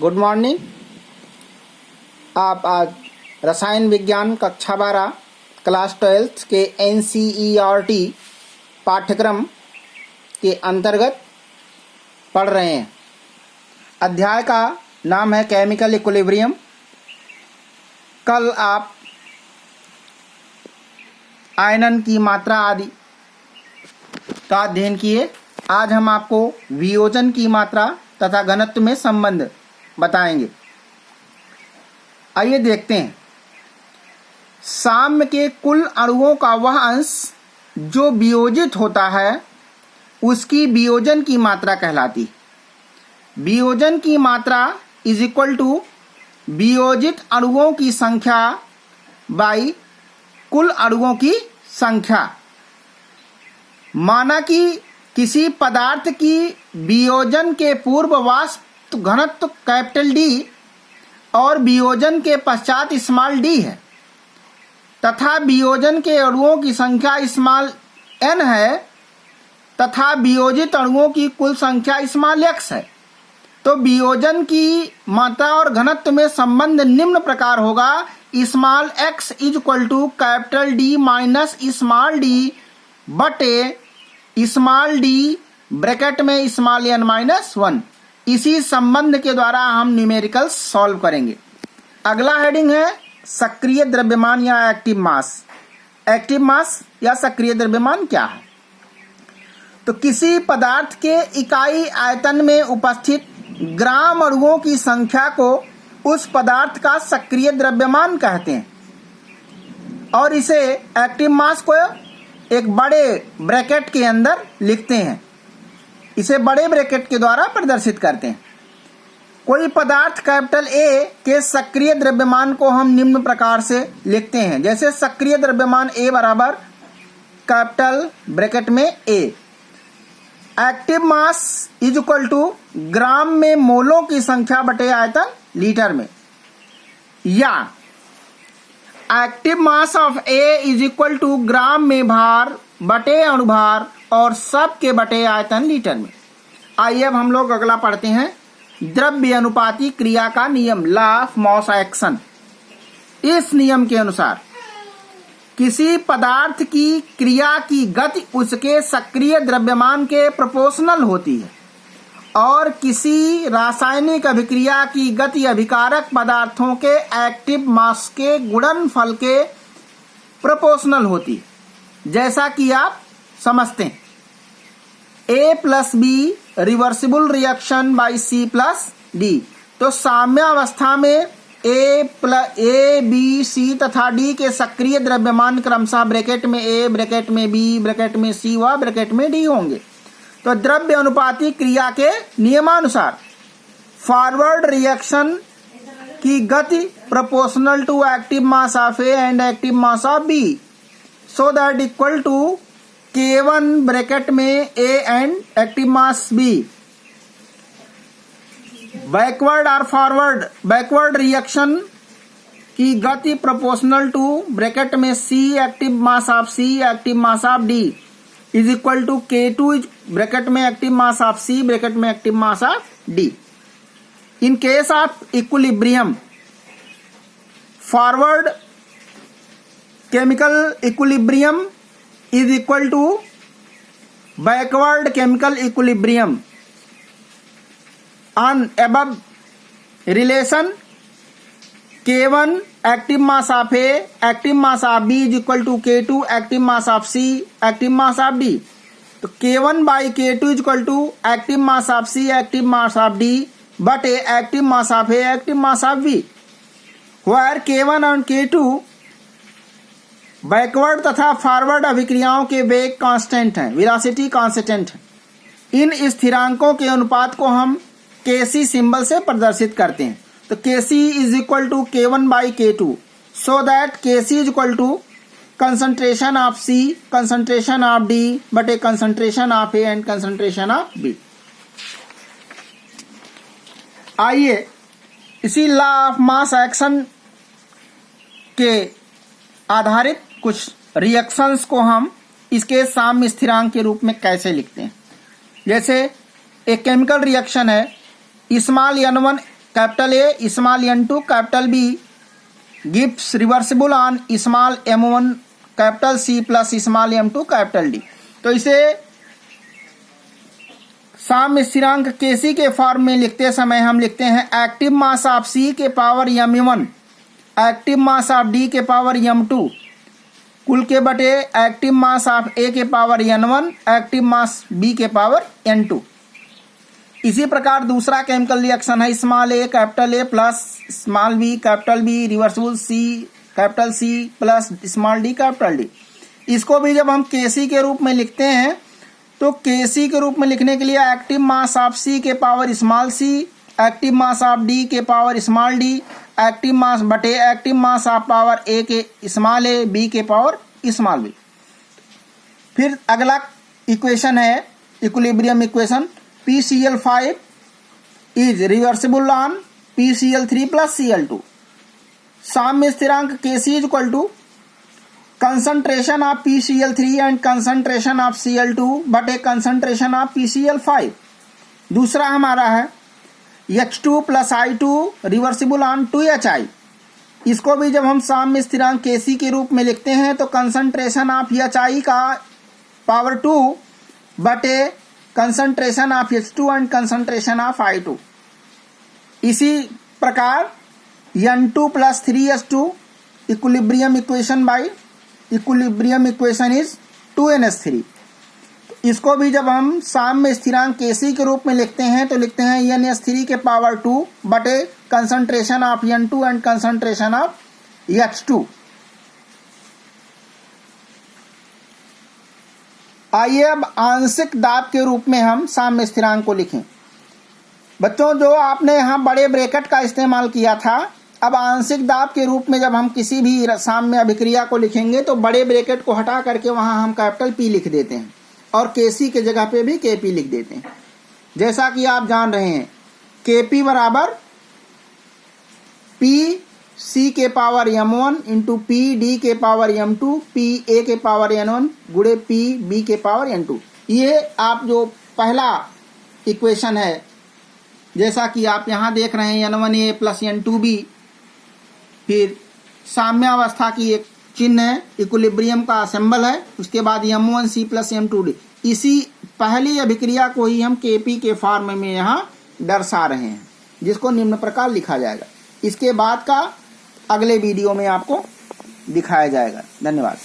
Good morning. आप आज रसायन विज्ञान कक्षा 12 क्लास 12 के NCERT पाठ्यक्रम के अंतर्गत पढ़ रहे हैं। अध्याय का नाम है केमिकल इक्विलिब्रियम। कल आप आयनन की मात्रा आदि का अध्ययन किए। आज हम आपको वियोजन की मात्रा तथा घनत्व में संबंध बताएंगे। आइए देखते हैं। साम्य के कुल अणुओं का वह अंश जो वियोजित होता है उसकी वियोजन की मात्रा कहलाती है। वियोजन की मात्रा इज इक्वल टू वियोजित अणुओं की संख्या बाई कुल अणुओं की संख्या। माना कि किसी पदार्थ की वियोजन के पूर्व वाष्प घनत्व कैपिटल डी और वियोजन के पश्चात स्मॉल डी है तथा वियोजन के अणुओं की संख्या स्मॉल एन है तथा वियोजित अणुओं की कुल संख्या स्मॉल एक्स है, तो वियोजन की मात्रा और घनत्व में संबंध निम्न प्रकार होगा। Small x is equal to capital D minus small D बटे स्मॉल डी ब्रैकेट में स्मॉल एन माइनस 1। इसी संबंध के द्वारा हम न्यूमेरिकल सॉल्व करेंगे। अगला हेडिंग है सक्रिय द्रव्यमान या एक्टिव मास। एक्टिव मास या सक्रिय द्रव्यमान क्या है? तो किसी पदार्थ के इकाई आयतन में उपस्थित ग्राम अणुओं की संख्या को उस पदार्थ का सक्रिय द्रव्यमान कहते हैं और इसे एक्टिव मास को एक बड़े ब्रैकेट के अंदर लिखते हैं। इसे बड़े ब्रैकेट के द्वारा प्रदर्शित करते हैं। कोई पदार्थ कैपिटल ए के सक्रिय द्रव्यमान को हम निम्न प्रकार से लिखते हैं, जैसे सक्रिय द्रव्यमान ए बराबर कैपिटल ब्रैकेट में A. Active mass is equal to gram में मोलों की संख्या बटे आयतन लीटर में, या active mass of A is equal to gram में भार बटे अणुभार और सब के बटे आयतन लीटर में। आइए अब हम लोग अगला पढ़ते हैं। द्रव्य अनुपाती क्रिया का नियम, लॉ ऑफ मास एक्शन। इस नियम के अनुसार किसी पदार्थ की क्रिया की गति उसके सक्रिय द्रव्यमान के प्रोपोर्शनल होती है और किसी रासायनिक अभिक्रिया की गति अभिकारक पदार्थों के एक्टिव मास के गुणनफल के प्रोपोर्शनल होती है। जैसा कि आप समझते हैं, A plus B reversible reaction by C plus D. तो साम्यावस्था में ए बी सी तथा डी के सक्रिय द्रव्यमान क्रमशः ब्रैकेट में ए ब्रैकेट में बी ब्रैकेट में सी व ब्रैकेट में डी होंगे। तो द्रव्य अनुपाती क्रिया के नियमानुसार फॉरवर्ड रिएक्शन की गति proportional to active mass of A and active mass of B, so that equal to K1 bracket में A and active mass B। Backward और फॉरवर्ड बैकवर्ड रिएक्शन की गति प्रोपोर्शनल टू ब्रैकेट में C active mass of C active mass of D is equal to K2 bracket में active mass of C bracket में active mass of D। In case of equilibrium, forward chemical equilibrium is equal to backward chemical equilibrium. On above relation, K1 active mass of A active mass of B is equal to K2 active mass of C active mass of D. तो K1 by K2 is equal to active mass of C active mass of D but A active mass of A active mass of B, where K1 and K2 backward तथा forward अभिक्रियाओं के वेग constant हैं, velocity constant है। इन स्थिरांकों के अनुपात को हम Kc सिंबल से प्रदर्शित करते हैं। तो Kc is equal to K1 by K2, so that Kc is equal to concentration of C concentration of D बटे concentration of A and concentration of B। आइए इसी लॉ ऑफ मास एक्शन के आधारित कुछ रिएक्शंस को हम इसके साम्य स्थिरांक के रूप में कैसे लिखते हैं। जैसे एक केमिकल रिएक्शन है, small n1 capital A small n2 capital B gives reversible on small m1 capital C plus small m2 capital D. तो इसे साम्य स्थिरांक Kc के फॉर्म में लिखते समय हम लिखते हैं एक्टिव मास ऑफ C के power m1 active mass of D के पावर m2 कुल के बटे एक्टिव मास ऑफ A के power n1 active mass B के पावर n2। इसी प्रकार दूसरा केमिकल रिएक्शन है small a capital A plus small b capital B reversible C capital C plus small d capital D। इसको भी जब हम Kc के रूप में लिखते हैं तो Kc के रूप में लिखने के लिए एक्टिव मास ऑफ C के power small c active mass of D के power small d active mass बटे active mass of power A के स्मॉल a B के पावर स्मॉल b। फिर अगला इक्वेशन है equilibrium equation PCl5 is reversible on PCl3 plus Cl2। साम्य स्थिरांक Kc is equal to concentration of PCl3 and concentration of Cl2 बटे concentration of PCl5। दूसरा हमारा है H2 plus I2 reversible on 2HI। इसको भी जब हम साम्य स्थिरांक Kc के रूप में लिखते हैं तो concentration of HI का पावर 2 बटे concentration of H2 and concentration of I2। इसी प्रकार N2 plus 3H2 equilibrium equation by equilibrium equation is 2NH3। इसको भी जब हम साम्य स्थिरांक Kc के रूप में लिखते हैं तो लिखते हैं NH3 के पावर 2 बटे concentration of N2 and concentration of H2। आइए अब आंशिक दाब के रूप में हम साम्य स्थिरांक को लिखें। बच्चों जो आपने यहाँ बड़े ब्रैकेट का इस्तेमाल किया था, अब आंशिक दाब के रूप में जब हम किसी भी साम्य अभिक्रिया को लिखेंगे तो बड़े ब्रैकेट को हटा करके वहां हम कैपिटल P लिख देते हैं और Kc के जगह पे भी Kp लिख देते हैं। जैसा कि आप जान रहे हैं Kp बराबर Pc के पावर m1 इंटू Pd के पावर m2 Pa के पावर n1 गुणे Pb के पावर n2। ये आप जो पहला इक्वेशन है जैसा कि आप यहाँ देख रहे हैं n1a प्लस n2b, फिर साम्यावस्था की एक चिन्ह है, इक्विलिब्रियम का सिंबल है, उसके बाद m1c प्लस m2d। इसी पहली अभिक्रिया को ही हम Kp के फॉर्म में यहाँ दर्शा रहे हैं जिसको निम्न प्रकार लिखा जाएगा। इसके बाद का अगले वीडियो में आपको दिखाया जाएगा। धन्यवाद।